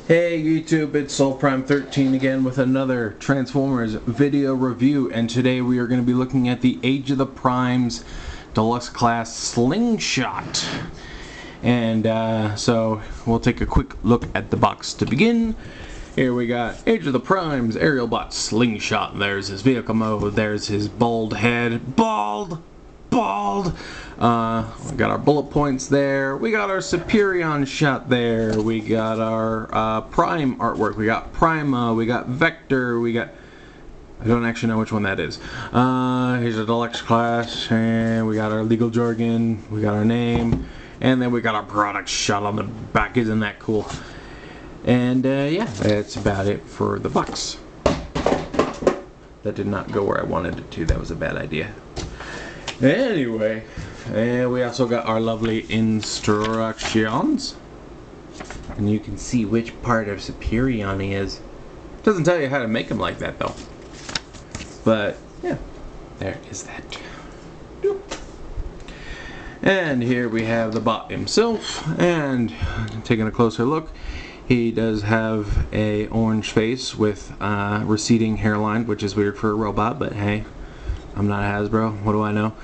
Hey YouTube, it's SoulPrime13 again with another Transformers video review, and today we are going to be looking at the Age of the Primes Deluxe Class Slingshot. And so we'll take a quick look at the box to begin. Here we got Age of the Primes Aerial Bot Slingshot. There's his vehicle mode, there's his bald head. Bald! We got our bullet points there. We got our Superion shot there. We got our Prime artwork. We got Prima. We got Vector. We got... I don't actually know which one that is. Here's a deluxe class. And we got our legal jargon. We got our name. And then we got our product shot on the back. Isn't that cool? And yeah, that's about it for the box. That did not go where I wanted it to. That was a bad idea. Anyway, and we also got our lovely instructions, and you can see which part of Superion he is. Doesn't tell you how to make him like that though. But yeah, there is that. And here we have the bot himself, and taking a closer look, he does have a orange face with receding hairline, which is weird for a robot, but hey, I'm not Hasbro, what do I know?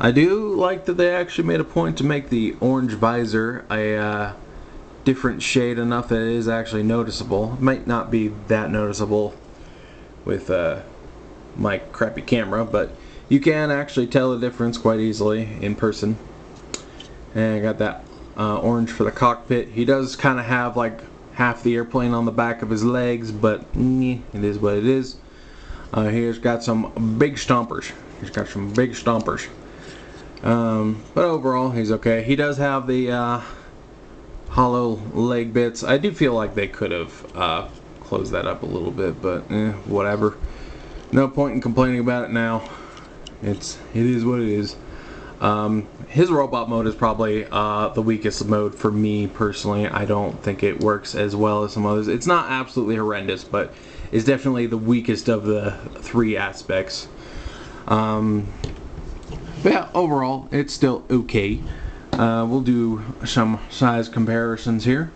I do like that they actually made a point to make the orange visor a different shade enough that it is actually noticeable. It might not be that noticeable with my crappy camera, but you can actually tell the difference quite easily in person. And I got that orange for the cockpit. He does kind of have like half the airplane on the back of his legs, but it is what it is. He's got some big stompers. But overall, he's okay. He does have the hollow leg bits. I do feel like they could have closed that up a little bit, but whatever. No point in complaining about it now. It is what it is. His robot mode is probably the weakest mode for me personally. I don't think it works as well as some others. It's not absolutely horrendous, but it's definitely the weakest of the three aspects. But yeah, overall, it's still okay. We'll do some size comparisons here.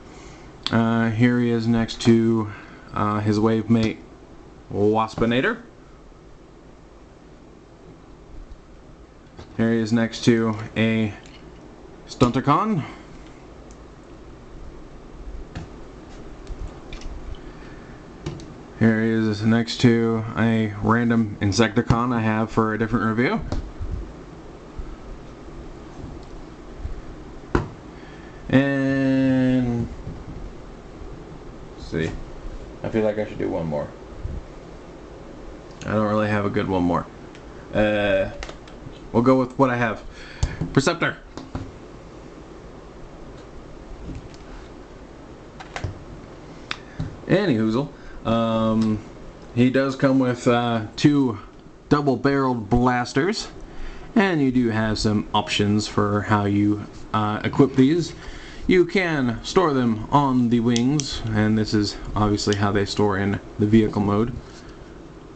Here he is next to his wave mate, Waspinator. Here he is next to a Stunticon. Here he is next to a random Insecticon I have for a different review. And let's see. I feel like I should do one more. I don't really have a good one more. We'll go with what I have. Perceptor. Anyhoozle. He does come with two double-barreled blasters, and you do have some options for how you equip these. You can store them on the wings, and this is obviously how they store in the vehicle mode,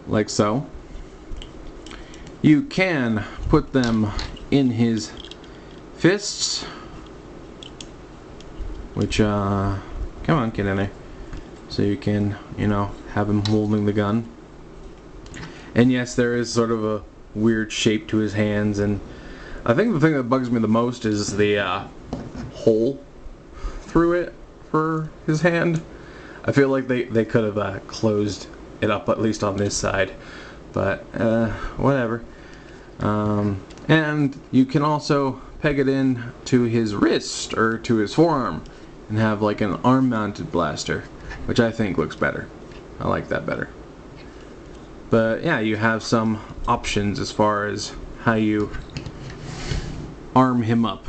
like so. You can put them in his fists, which, come on, get in there. So you can, you know, have him holding the gun. And yes, there is sort of a weird shape to his hands, and I think the thing that bugs me the most is the hole through it for his hand. I feel like they could have closed it up, at least on this side. But whatever. And you can also peg it in to his wrist or to his forearm and have like an arm mounted blaster, which I think looks better. I like that better. But yeah, you have some options as far as how you arm him up.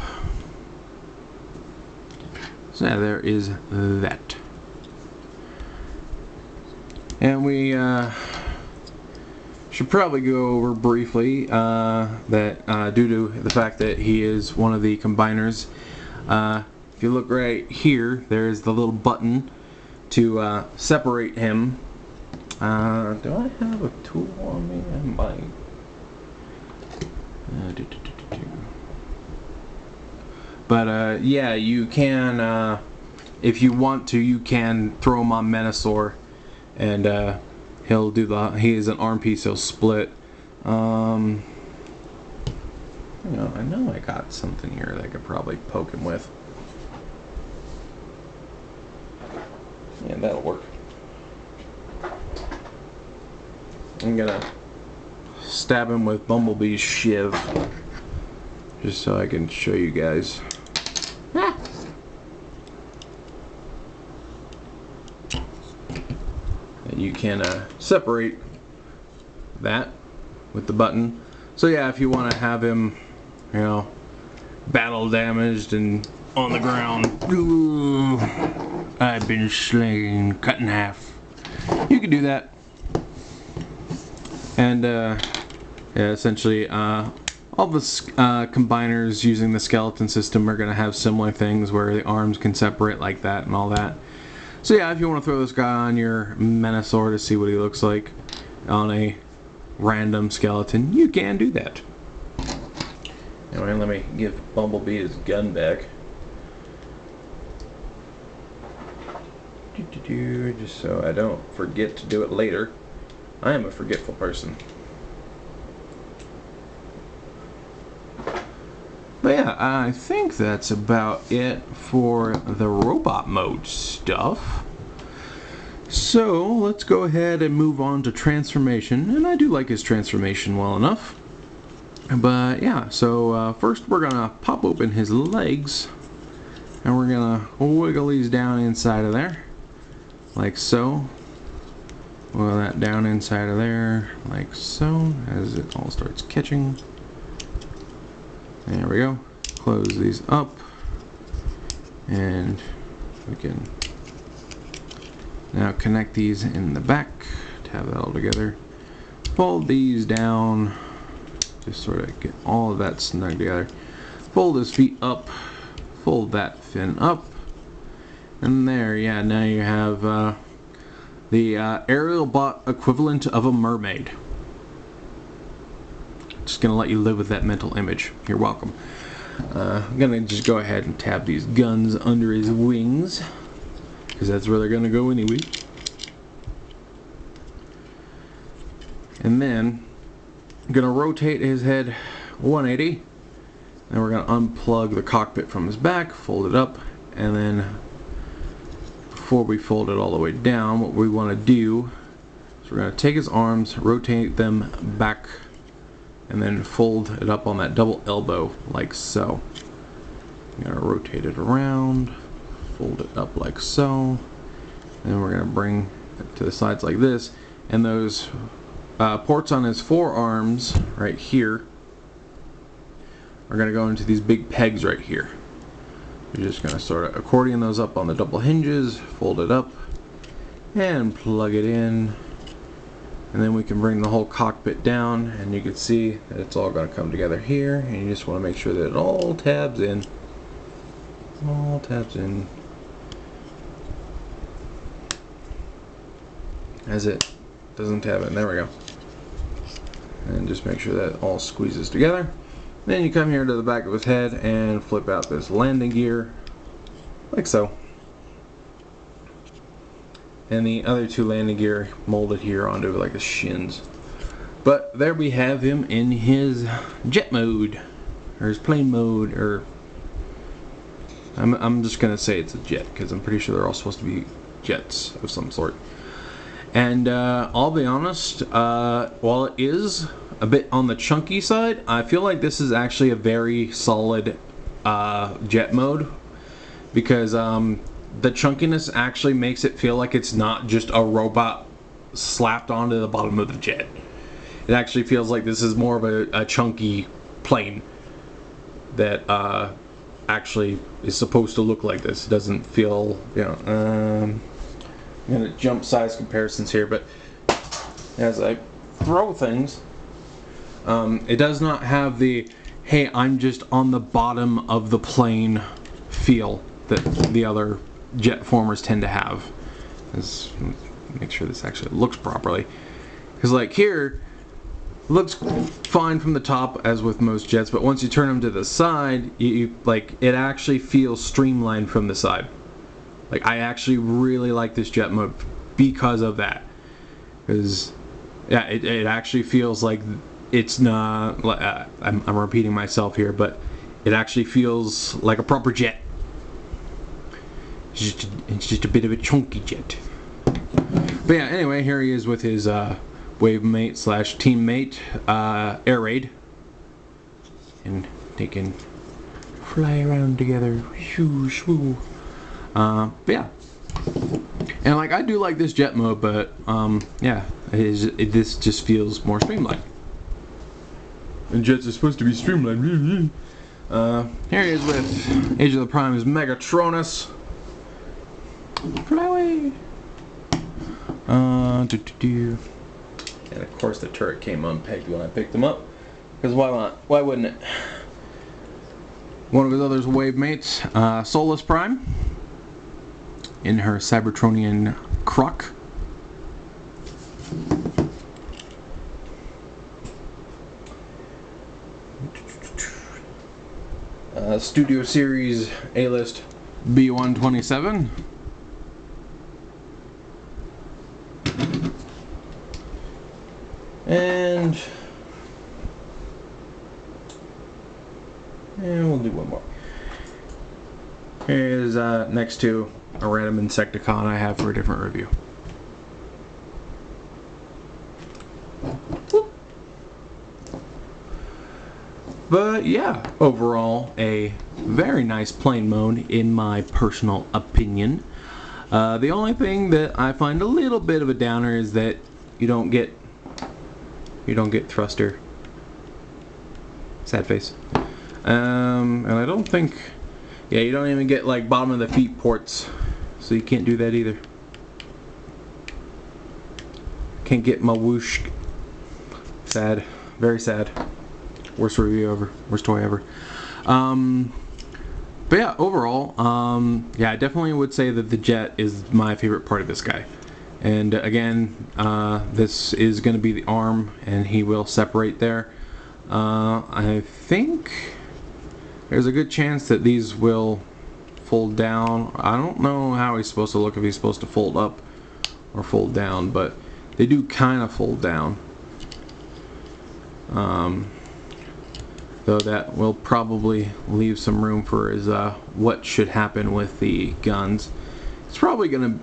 So yeah, there is that. And we should probably go over briefly that due to the fact that he is one of the combiners, if you look right here, there's the little button to separate him. Do I have a tool on me? I might. But yeah, you can, if you want to, you can throw him on Menasor, and he'll do he is an arm piece, he'll split. You know, I know I got something here that I could probably poke him with. Yeah, that'll work. I'm gonna stab him with Bumblebee's shiv, just so I can show you guys. And you can separate that with the button. So yeah, if you want to have him, you know, battle damaged and on the ground, ooh, I've been slain, cut in half, you can do that. And yeah, essentially all the combiners using the skeleton system are going to have similar things where the arms can separate like that and all that. So yeah, if you want to throw this guy on your Menasor to see what he looks like on a random skeleton, you can do that. Anyway, let me give Bumblebee his gun back. Just so I don't forget to do it later. I am a forgetful person. But yeah, I think that's about it for the robot mode stuff. So let's go ahead and move on to transformation, and I do like his transformation well enough. But yeah, so first we're gonna pop open his legs, and we're gonna wiggle these down inside of there, like so. Wiggle that down inside of there, like so, as it all starts catching. There we go. Close these up, and we can now connect these in the back to have that all together. Fold these down, just sort of get all of that snug together. Fold his feet up, fold that fin up, and there, yeah, now you have the aerial bot equivalent of a mermaid. Just gonna let you live with that mental image. You're welcome. I'm gonna just go ahead and tap these guns under his wings, because that's where they're gonna go anyway. And then I'm gonna rotate his head 180, and we're gonna unplug the cockpit from his back, fold it up, and then before we fold it all the way down, what we want to do is we're going to take his arms, rotate them back, and then fold it up on that double elbow like so. I'm going to rotate it around, fold it up like so, and then we're going to bring it to the sides like this, and those ports on his forearms right here are going to go into these big pegs right here. You're just going to sort of accordion those up on the double hinges, fold it up, and plug it in. And then we can bring the whole cockpit down, and you can see that it's all going to come together here. And you just want to make sure that it all tabs in. All tabs in. As it doesn't tab in. There we go. And just make sure that it all squeezes together. Then you come here to the back of his head and flip out this landing gear, like so. And the other two landing gear molded here onto like his shins. But there we have him in his jet mode, or his plane mode, or I'm just gonna say it's a jet because I'm pretty sure they're all supposed to be jets of some sort. And I'll be honest, while it is a bit on the chunky side, I feel like this is actually a very solid jet mode, because the chunkiness actually makes it feel like it's not just a robot slapped onto the bottom of the jet. It actually feels like this is more of a chunky plane that actually is supposed to look like this. It doesn't feel, you know, I'm gonna jump size comparisons here, but as I throw things, it does not have the, hey, I'm just on the bottom of the plane feel that the other jet formers tend to have. Let's make sure this actually looks properly. Because like here, looks fine from the top, as with most jets, but once you turn them to the side, like, it actually feels streamlined from the side. Like, I actually really like this jet mode because of that. Because, yeah, it actually feels like it's not, I'm repeating myself here, but it actually feels like a proper jet. It's just a bit of a chunky jet. But yeah, anyway, here he is with his wave mate / teammate, air raid. And they can fly around together. Shoo, shoo. But yeah. And like, I do like this jet mode, but yeah, this just feels more streamlined. And jets are supposed to be streamlined. Here he is with Age of the Prime's Megatronus. Fly away. And of course the turret came unpegged when I picked him up. Because why not? Why wouldn't it? One of his other wave mates, Solus Prime, in her Cybertronian Croc. Studio Series A-List B127. And we'll do one more. Here's next to a random Insecticon I have for a different review. But yeah, overall a very nice plane mode in my personal opinion. The only thing that I find a little bit of a downer is that you don't get thruster. Sad face. And I don't think, yeah, you don't even get like bottom of the feet ports, so you can't do that either. Can't get my whoosh. Sad, very sad. Worst review ever, worst toy ever. But yeah, overall, yeah, I definitely would say that the jet is my favorite part of this guy. And again, this is going to be the arm, and he will separate there. I think there's a good chance that these will fold down. I don't know how he's supposed to look, if he's supposed to fold up or fold down, but they do kind of fold down. Though that will probably leave some room for his what should happen with the guns. It's probably gonna,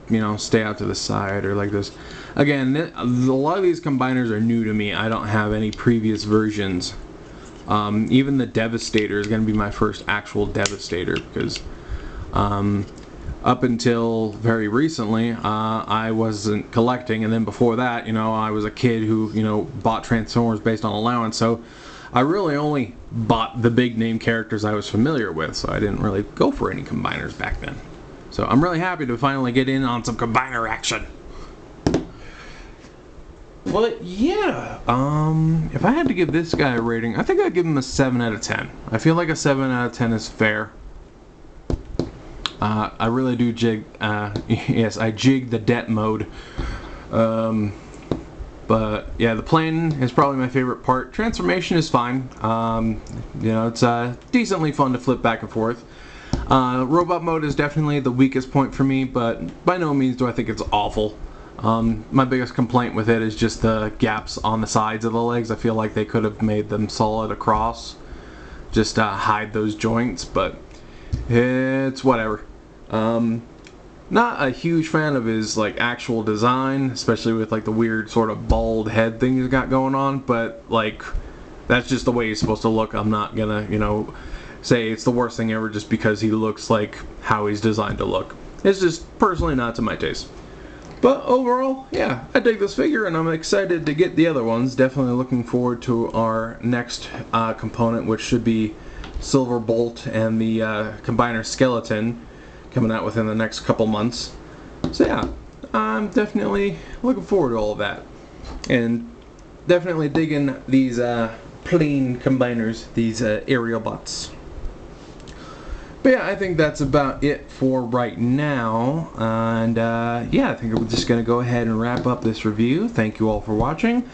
you know, stay out to the side or like this. Again, a lot of these combiners are new to me. I don't have any previous versions. Even the Devastator is gonna be my first actual Devastator, because up until very recently, I wasn't collecting, and then before that, you know, I was a kid who, you know, bought Transformers based on allowance, so I really only bought the big name characters I was familiar with, so I didn't really go for any combiners back then. So I'm really happy to finally get in on some combiner action. But yeah, if I had to give this guy a rating, I think I'd give him a 7 out of 10. I feel like a 7 out of 10 is fair. I really do jig, yes, I jig the det mode. But yeah, the plane is probably my favorite part. Transformation is fine. You know, it's decently fun to flip back and forth. Robot mode is definitely the weakest point for me, but by no means do I think it's awful. My biggest complaint with it is just the gaps on the sides of the legs. I feel like they could have made them solid across, just to hide those joints, but it's whatever. Not a huge fan of his like actual design, especially with like the weird sort of bald head thing he's got going on, but like that's just the way he's supposed to look. I'm not gonna, you know, say it's the worst thing ever just because he looks like how he's designed to look. It's just personally not to my taste. But overall, yeah, I dig this figure and I'm excited to get the other ones. Definitely looking forward to our next component, which should be Silver Bolt and the Combiner Skeleton, coming out within the next couple months. So yeah, I'm definitely looking forward to all of that. And definitely digging these plane combiners, these aerial bots. But yeah, I think that's about it for right now. And yeah, I think we're just going to go ahead and wrap up this review. Thank you all for watching.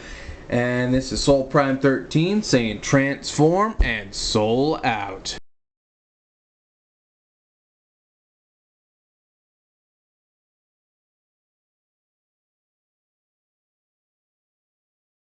And this is Soul Prime 13 saying transform and soul out.